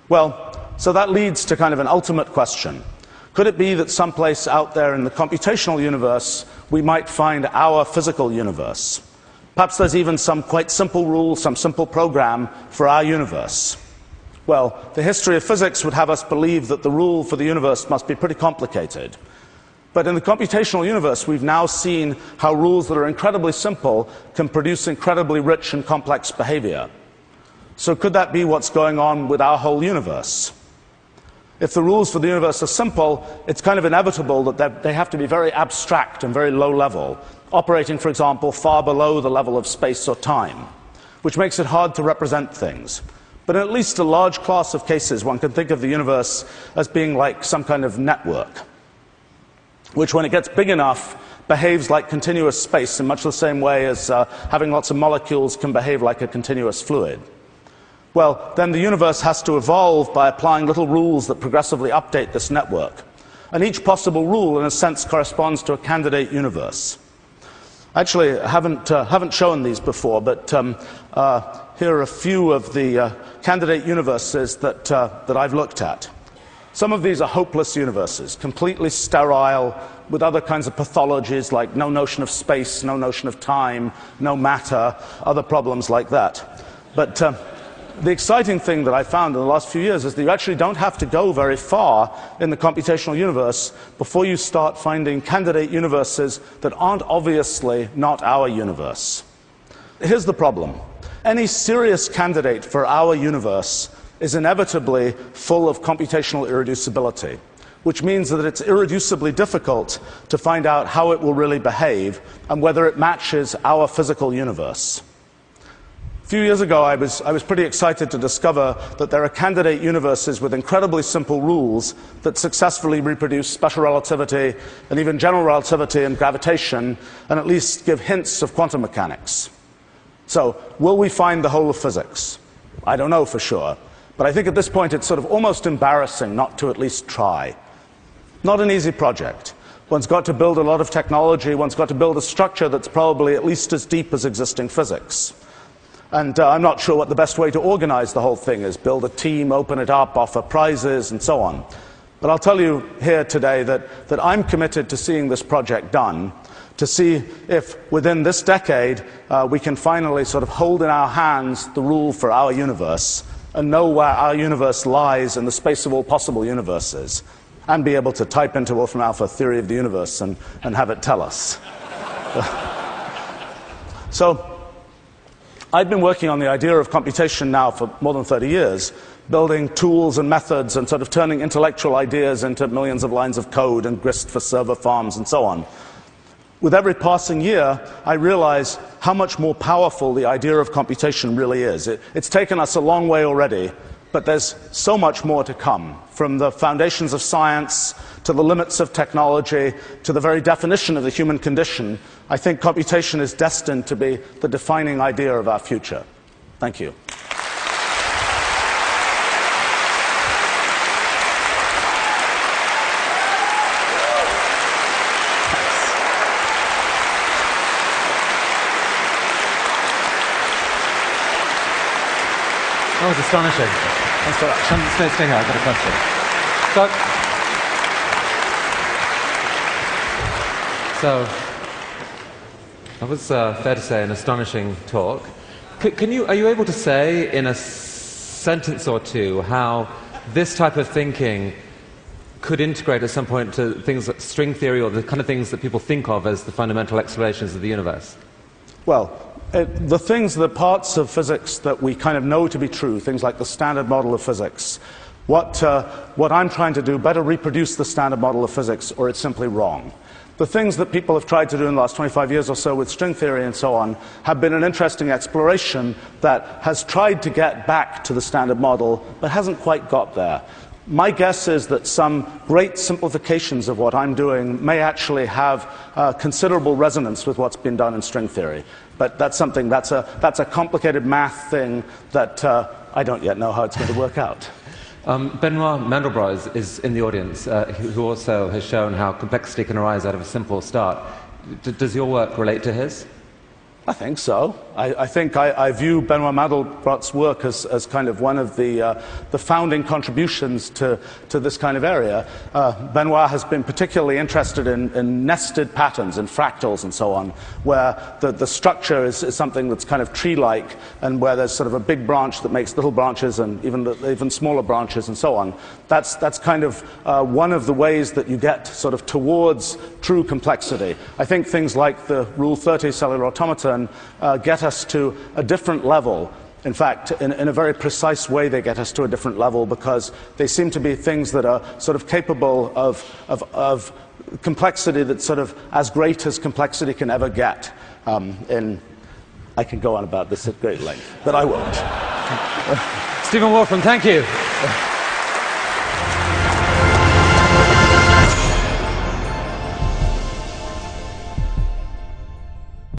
Well, so that leads to kind of an ultimate question. Could it be that someplace out there in the computational universe we might find our physical universe? Perhaps there's even some quite simple rule, some simple program for our universe. Well, the history of physics would have us believe that the rule for the universe must be pretty complicated. But in the computational universe, we've now seen how rules that are incredibly simple can produce incredibly rich and complex behavior. So could that be what's going on with our whole universe? If the rules for the universe are simple, it's kind of inevitable that they have to be very abstract and very low level, operating, for example, far below the level of space or time, which makes it hard to represent things. But in at least a large class of cases, one can think of the universe as being like some kind of network, which, when it gets big enough, behaves like continuous space in much the same way as having lots of molecules can behave like a continuous fluid. Well, then the universe has to evolve by applying little rules that progressively update this network. And each possible rule, in a sense, corresponds to a candidate universe. Actually, I haven't shown these before, but here are a few of the candidate universes that I've looked at. Some of these are hopeless universes, completely sterile, with other kinds of pathologies like no notion of space, no notion of time, no matter, other problems like that. But the exciting thing that I found in the last few years is that you actually don't have to go very far in the computational universe before you start finding candidate universes that aren't obviously not our universe. Here's the problem. Any serious candidate for our universe is inevitably full of computational irreducibility, which means that it's irreducibly difficult to find out how it will really behave and whether it matches our physical universe. A few years ago, I was pretty excited to discover that there are candidate universes with incredibly simple rules that successfully reproduce special relativity and even general relativity and gravitation, and at least give hints of quantum mechanics. So, will we find the whole of physics? I don't know for sure, but I think at this point it's sort of almost embarrassing not to at least try. Not an easy project. One's got to build a lot of technology, one's got to build a structure that's probably at least as deep as existing physics. And I'm not sure what the best way to organize the whole thing is. Build a team, open it up, offer prizes, and so on. But I'll tell you here today that I'm committed to seeing this project done, to see if within this decade we can finally sort of hold in our hands the rule for our universe and know where our universe lies in the space of all possible universes, and be able to type into Wolfram Alpha theory of the universe and have it tell us. So, I've been working on the idea of computation now for more than 30 years, building tools and methods and sort of turning intellectual ideas into millions of lines of code and grist for server farms and so on. With every passing year, I realize how much more powerful the idea of computation really is. It's taken us a long way already, but there's so much more to come, from the foundations of science to the limits of technology to the very definition of the human condition. I think computation is destined to be the defining idea of our future. Thank you. That was astonishing. Thanks for that. Stay here, I've got a question. So that was, fair to say, an astonishing talk. Are you able to say in a sentence or two how this type of thinking could integrate at some point to things like string theory or the kind of things that people think of as the fundamental explanations of the universe? Well, the parts of physics that we kind of know to be true, things like the standard model of physics, what I'm trying to do, better reproduce the standard model of physics, or it's simply wrong. The things that people have tried to do in the last 25 years or so with string theory and so on have been an interesting exploration that has tried to get back to the standard model, but hasn't quite got there. My guess is that some great simplifications of what I'm doing may actually have considerable resonance with what's been done in string theory. But that's a complicated math thing that I don't yet know how it's going to work out. Benoit Mandelbrot is in the audience, who also has shown how complexity can arise out of a simple start. Does your work relate to his? I think so. I think I view Benoit Mandelbrot's work as kind of one of the founding contributions to this kind of area. Benoit has been particularly interested in nested patterns, in fractals and so on, where the structure is something that's kind of tree-like, and where there's sort of a big branch that makes little branches and even smaller branches and so on. That's kind of one of the ways that you get sort of towards true complexity. I think things like the Rule 30 cellular automaton get us to a different level. In fact, in a very precise way, they get us to a different level because they seem to be things that are sort of capable of complexity that's sort of as great as complexity can ever get. I can go on about this at great length, but I won't. Stephen Wolfram, thank you.